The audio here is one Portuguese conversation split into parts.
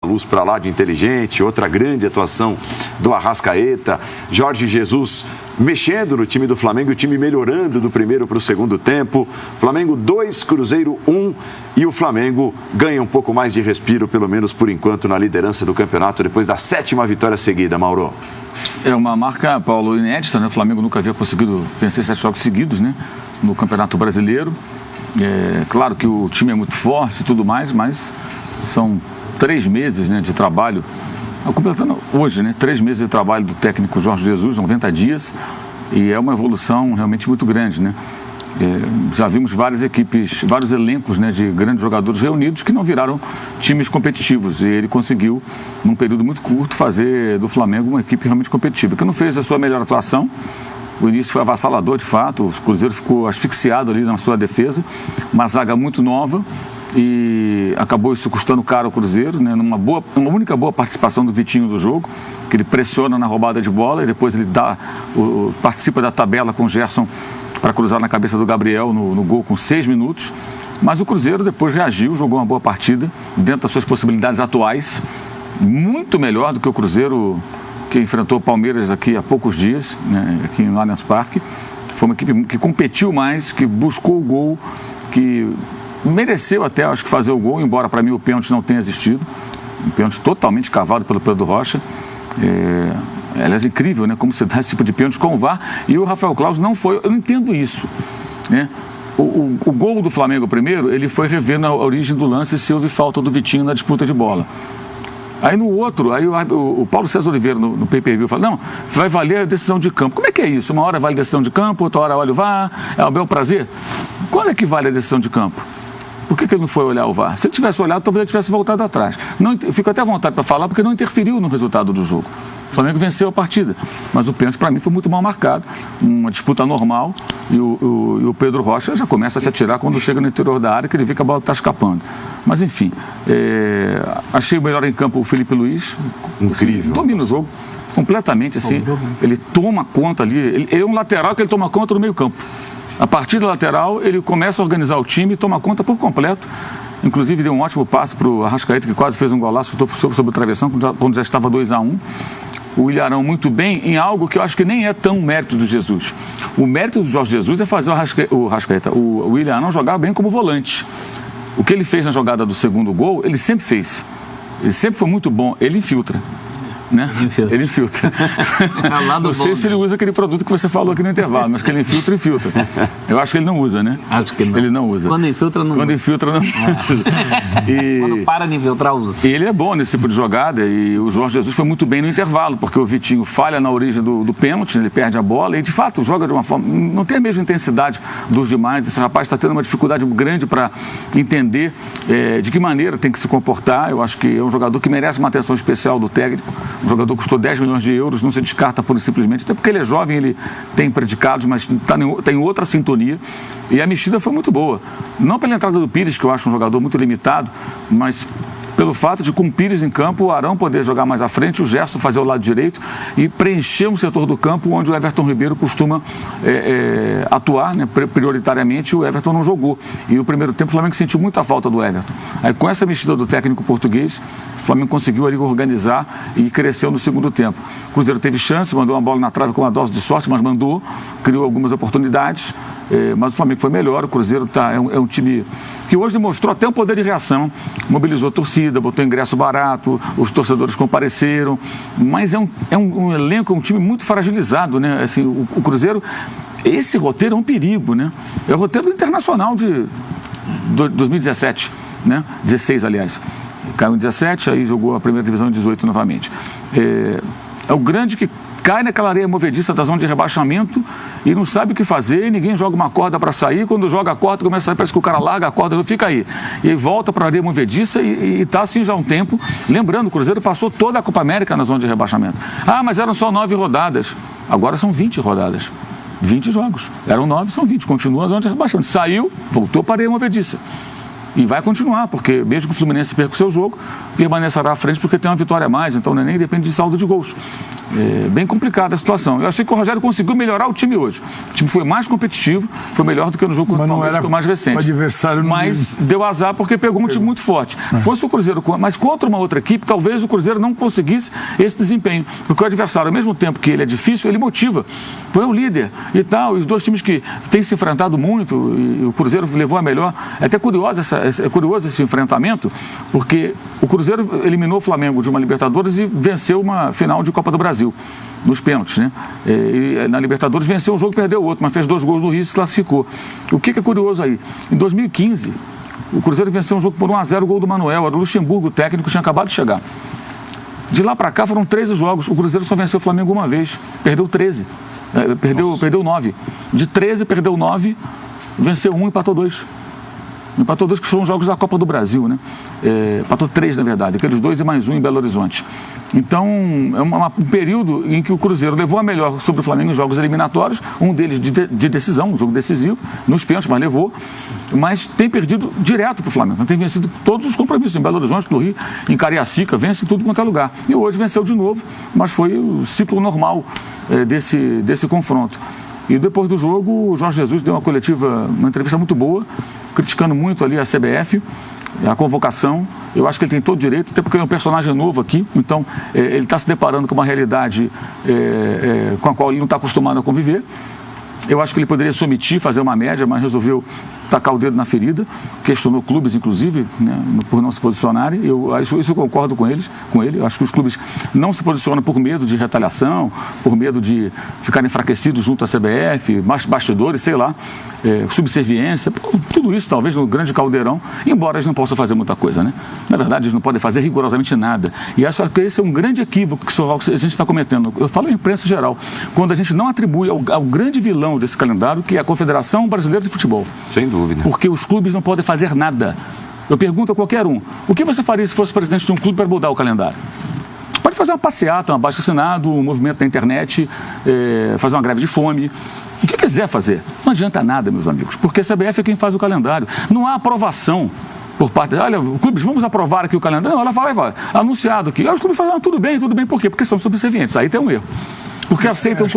luz para lá de inteligente, outra grande atuação do Arrascaeta, Jorge Jesus mexendo no time do Flamengo, o time melhorando do primeiro para o segundo tempo, Flamengo 2, Cruzeiro 1, e o Flamengo ganha um pouco mais de respiro, pelo menos por enquanto, na liderança do campeonato, depois da 7ª vitória seguida, Mauro. É uma marca, Paulo, inédita, né? O Flamengo nunca havia conseguido vencer 7 jogos seguidos, né? No Campeonato Brasileiro. Claro que o time é muito forte e tudo mais, mas são 3 meses, né, de trabalho, completando hoje, né, 3 meses de trabalho do técnico Jorge Jesus, 90 dias, e é uma evolução realmente muito grande, né? Já vimos várias equipes, vários elencos, né, de grandes jogadores reunidos que não viraram times competitivos, e ele conseguiu, num período muito curto, fazer do Flamengo uma equipe realmente competitiva, que não fez a sua melhor atuação. O início foi avassalador, de fato, o Cruzeiro ficou asfixiado ali na sua defesa, uma zaga muito nova, e acabou isso custando caro ao Cruzeiro, né? Uma única boa participação do Vitinho do jogo, que ele pressiona na roubada de bola e depois ele participa da tabela com o Gerson para cruzar na cabeça do Gabriel no gol com 6 minutos. Mas o Cruzeiro depois reagiu, jogou uma boa partida dentro das suas possibilidades atuais, muito melhor do que o Cruzeiro que enfrentou o Palmeiras aqui há poucos dias, né? Aqui no Allianz Parque. Foi uma equipe que competiu mais, que buscou o gol, que mereceu até, acho que, fazer o gol, embora para mim o pênalti não tenha existido. Um pênalti totalmente cavado pelo Pedro Rocha. Aliás, incrível, né? Como se dá esse tipo de pênalti com o VAR. E o Rafael Claus não foi. Eu não entendo isso, né? O gol do Flamengo primeiro, ele foi rever na origem do lance se houve falta do Vitinho na disputa de bola. Aí no outro, aí o Paulo César Oliveira no pay-per-view fala, não, vai valer a decisão de campo. Como é que é isso? Uma hora vale a decisão de campo, outra hora olha o VAR, é o bel prazer. Quando é que vale a decisão de campo? Por que ele não foi olhar o VAR? Se ele tivesse olhado, talvez ele tivesse voltado atrás. Eu fico até à vontade para falar, porque não interferiu no resultado do jogo. O Flamengo venceu a partida, mas o pênalti para mim foi muito mal marcado, uma disputa normal, e o Pedro Rocha já começa a se atirar quando chega no interior da área, que ele vê que a bola está escapando. Mas enfim, achei o melhor em campo o Felipe Luiz. Incrível. Domina o jogo completamente, assim, ele toma conta ali, ele é um lateral que ele toma conta no meio campo. A partir da lateral, ele começa a organizar o time e toma conta por completo. Inclusive, deu um ótimo passe para o Arrascaeta, que quase fez um golaço, sobre o travessão, quando já estava 2-1. O Ilharão muito bem em algo que eu acho que nem é tão mérito do Jesus. O mérito do Jorge Jesus é fazer o Ilharão jogar bem como volante. O que ele fez na jogada do segundo gol, ele sempre fez. Ele sempre foi muito bom. Ele infiltra. Né? Ele infiltra. Não sei se ele usa aquele produto que você falou aqui no intervalo, mas que ele infiltra. Eu acho que ele não usa, né? Acho que não. Ele não usa. Quando infiltra, não usa. Quando infiltra, não usa. Quando para de infiltrar, usa. E ele é bom nesse tipo de jogada, e o Jorge Jesus foi muito bem no intervalo, porque o Vitinho falha na origem do pênalti, ele perde a bola e, de fato, joga de uma forma... Não tem a mesma intensidade dos demais. Esse rapaz está tendo uma dificuldade grande para entender de que maneira tem que se comportar. Eu acho que é um jogador que merece uma atenção especial do técnico. O jogador custou 10 milhões de euros, não se descarta pura e simplesmente, até porque ele é jovem, ele tem predicados, mas está em outra sintonia, e a mexida foi muito boa. Não pela entrada do Pires, que eu acho um jogador muito limitado, mas pelo fato de, com o Pires em campo, o Arão poder jogar mais à frente, o Gerson fazer o lado direito e preencher um setor do campo onde o Everton Ribeiro costuma atuar, né, prioritariamente. O Everton não jogou. E no primeiro tempo o Flamengo sentiu muita falta do Everton. Aí, com essa mexida do técnico português, o Flamengo conseguiu ali organizar e cresceu no segundo tempo. O Cruzeiro teve chance, mandou uma bola na trave com uma dose de sorte, mas criou algumas oportunidades. Mas o Flamengo foi melhor. O Cruzeiro é um time que hoje demonstrou até um poder de reação, mobilizou a torcida, botou ingresso barato, os torcedores compareceram, mas é um elenco, um time muito fragilizado, né? Assim, o Cruzeiro, esse roteiro é um perigo, né? É o roteiro do Internacional de 2017, né? 16, aliás. Caiu em 17, aí jogou a primeira divisão em 18 novamente. É o grande que cai naquela areia movediça da zona de rebaixamento e não sabe o que fazer, ninguém joga uma corda para sair, quando joga a corda começa a sair, parece que o cara larga a corda, fica aí. E aí volta para a areia movediça e está assim já há um tempo. Lembrando, o Cruzeiro passou toda a Copa América na zona de rebaixamento. Ah, mas eram só 9 rodadas. Agora são 20 rodadas. 20 jogos. Eram 9, são 20. Continua a zona de rebaixamento. Saiu, voltou para a areia movediça. E vai continuar, porque mesmo que o Fluminense perca o seu jogo, permanecerá à frente porque tem uma vitória a mais, então nem depende de saldo de gols. bem complicada a situação. Eu achei que o Rogério conseguiu melhorar o time hoje. O time foi mais competitivo, foi melhor do que no jogo contra o Palmeiras, que foi mais recente. O adversário não mas deu azar porque pegou um time muito forte. Fosse o Cruzeiro, mas contra uma outra equipe, talvez o Cruzeiro não conseguisse esse desempenho. Porque o adversário, ao mesmo tempo que ele é difícil, ele motiva. Então é o líder e tal. E os dois times que têm se enfrentado muito, e o Cruzeiro levou a melhor. É até curioso esse enfrentamento, porque o Cruzeiro eliminou o Flamengo de uma Libertadores e venceu uma final de Copa do Brasil, nos pênaltis, né? E na Libertadores venceu um jogo e perdeu o outro, mas fez 2 gols no Rio e se classificou. O que é curioso aí? Em 2015, o Cruzeiro venceu um jogo por 1-0, o gol do Manuel, era o Luxemburgo, o técnico, tinha acabado de chegar. De lá para cá foram 13 jogos, o Cruzeiro só venceu o Flamengo uma vez, perdeu 13, perdeu 9. De 13, perdeu 9, venceu 1 e empatou 2. Empatou 2 que foram jogos da Copa do Brasil, né? Empatou 3, na verdade, aqueles 2 e mais 1 em Belo Horizonte. Então, é um período em que o Cruzeiro levou a melhor sobre o Flamengo em jogos eliminatórios, um deles de decisão, um jogo decisivo, nos pênaltis, mas levou, mas tem perdido direto para o Flamengo. Tem vencido todos os compromissos, em Belo Horizonte, no Rio, em Cariacica, vence tudo quanto é lugar. E hoje venceu de novo, mas foi o ciclo normal desse confronto. E depois do jogo, o Jorge Jesus deu uma entrevista muito boa, criticando muito ali a CBF, a convocação. Eu acho que ele tem todo o direito, até porque ele é um personagem novo aqui, então ele está se deparando com uma realidade com a qual ele não está acostumado a conviver. Eu acho que ele poderia se omitir, fazer uma média, mas resolveu tacar o dedo na ferida, questionou clubes, inclusive, né, por não se posicionarem. Isso eu concordo com ele. Eu acho que os clubes não se posicionam por medo de retaliação, por medo de ficarem enfraquecidos junto à CBF, bastidores, sei lá, subserviência, tudo isso talvez no grande caldeirão, embora eles não possam fazer muita coisa, né? Na verdade, eles não podem fazer rigorosamente nada. E acho que esse é um grande equívoco que a gente está cometendo. Eu falo em imprensa geral, quando a gente não atribui ao grande vilão desse calendário, que é a Confederação Brasileira de Futebol. Sem dúvida. Porque os clubes não podem fazer nada. Eu pergunto a qualquer um, o que você faria se fosse presidente de um clube para mudar o calendário? Pode fazer uma passeata, um abaixo-assinado, um movimento na internet, fazer uma greve de fome. O que quiser fazer. Não adianta nada, meus amigos, porque a CBF é quem faz o calendário. Não há aprovação por parte... Olha, clubes, vamos aprovar aqui o calendário. Não, ela vai. Anunciado aqui. Os clubes falam, tudo bem. Por quê? Porque são subservientes. Aí tem um erro. Porque aceitam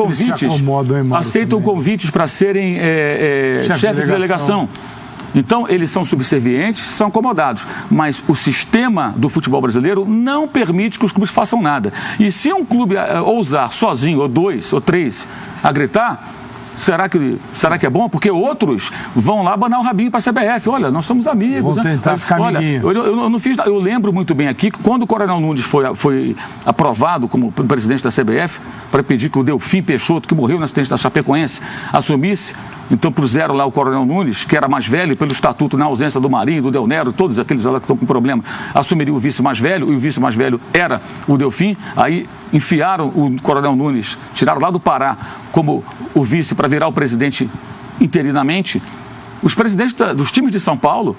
convites para serem chefes de delegação. Então, eles são subservientes, são acomodados. Mas o sistema do futebol brasileiro não permite que os clubes façam nada. E se um clube ousar sozinho, ou 2, ou 3, a gritar, será que é bom? Porque outros vão lá abanar o rabinho para a CBF. Olha, nós somos amigos. Vão tentar ficar amiguinho. Eu não fiz nada. Eu lembro muito bem aqui que quando o Coronel Nunes foi aprovado como presidente da CBF, para pedir que o Delfim Peixoto, que morreu no acidente da Chapecoense, assumisse, então puseram lá o Coronel Nunes, que era mais velho, pelo estatuto, na ausência do Marinho, do Del Nero, todos aqueles lá que estão com problema, assumiria o vice mais velho, e o vice mais velho era o Delfim. Aí enfiaram o Coronel Nunes, tiraram lá do Pará como o vice para virar o presidente interinamente. Os presidentes dos times de São Paulo,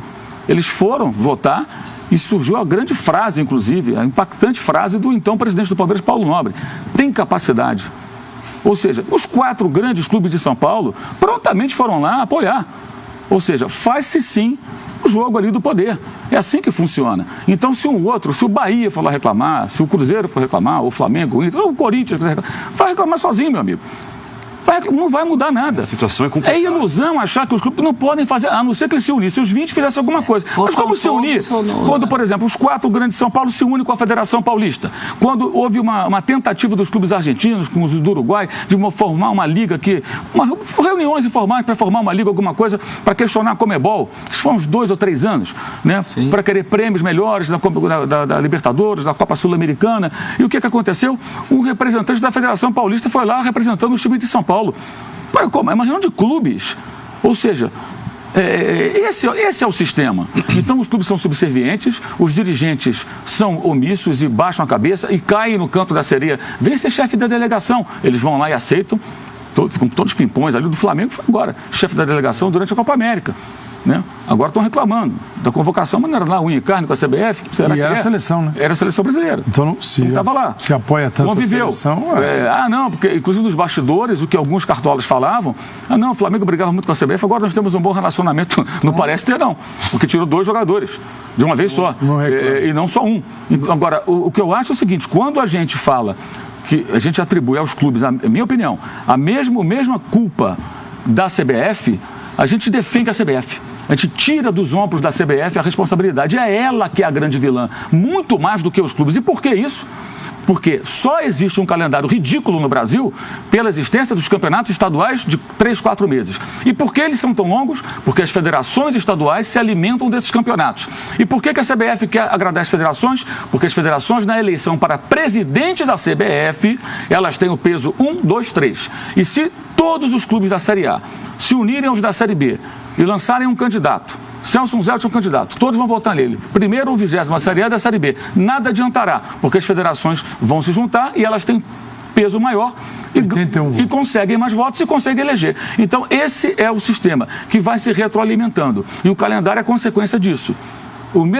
eles foram votar e surgiu a grande frase, inclusive, a impactante frase do então presidente do Palmeiras, Paulo Nobre: tem capacidade. Ou seja, os 4 grandes clubes de São Paulo prontamente foram lá apoiar. Ou seja, faz-se sim o jogo ali do poder. É assim que funciona. Então, se o Bahia for lá reclamar, se o Cruzeiro for reclamar, ou o Flamengo, ou o Corinthians, vai reclamar sozinho, meu amigo. Não vai mudar nada. A situação é complicada. É ilusão achar que os clubes não podem fazer, a não ser que eles se unissem. Se os 20 fizessem alguma coisa. Mas como se unir? Quando, por exemplo, os 4 grandes de São Paulo se unem com a Federação Paulista. Quando houve uma tentativa dos clubes argentinos, com os do Uruguai, de formar uma liga aqui, reuniões informais para formar uma liga, alguma coisa, para questionar a Comebol. Isso foi uns 2 ou 3 anos, né? Para querer prêmios melhores da Libertadores, da Copa Sul-Americana. E o que aconteceu? Um representante da Federação Paulista foi lá representando os times de São Paulo. É uma reunião de clubes. Ou seja, esse é o sistema. Então os clubes são subservientes, os dirigentes são omissos e baixam a cabeça e caem no canto da sereia. Vem ser chefe da delegação. Eles vão lá e aceitam. Ficam todos pimpões ali. Do Flamengo foi agora chefe da delegação durante a Copa América. Né? Agora estão reclamando da convocação, mas não era lá unha e carne com a CBF. Será que era a seleção, né? Era a seleção brasileira. Então se estava lá. Se apoia tanto conviveu. A seleção... não, porque inclusive nos bastidores, o que alguns cartolas falavam, o Flamengo brigava muito com a CBF, agora nós temos um bom relacionamento. Não parece ter, não. Porque tirou 2 jogadores de uma vez só. E não só um. Agora, o que eu acho é o seguinte, quando a gente fala que a gente atribui aos clubes, a minha opinião, a mesma culpa da CBF, a gente defende a CBF. A gente tira dos ombros da CBF a responsabilidade. É ela que é a grande vilã, muito mais do que os clubes. E por que isso? Porque só existe um calendário ridículo no Brasil pela existência dos campeonatos estaduais de 3, 4 meses. E por que eles são tão longos? Porque as federações estaduais se alimentam desses campeonatos. E por que a CBF quer agradar as federações? Porque as federações, na eleição para presidente da CBF, elas têm o peso 1, 2, 3. E se todos os clubes da Série A se unirem aos da Série B e lançarem um candidato, Celso Zelt é um candidato, todos vão votar nele. Primeiro ou 20ª Série A da Série B. Nada adiantará, porque as federações vão se juntar e elas têm peso maior e conseguem mais votos e conseguem eleger. Então, esse é o sistema que vai se retroalimentando. E o calendário é consequência disso.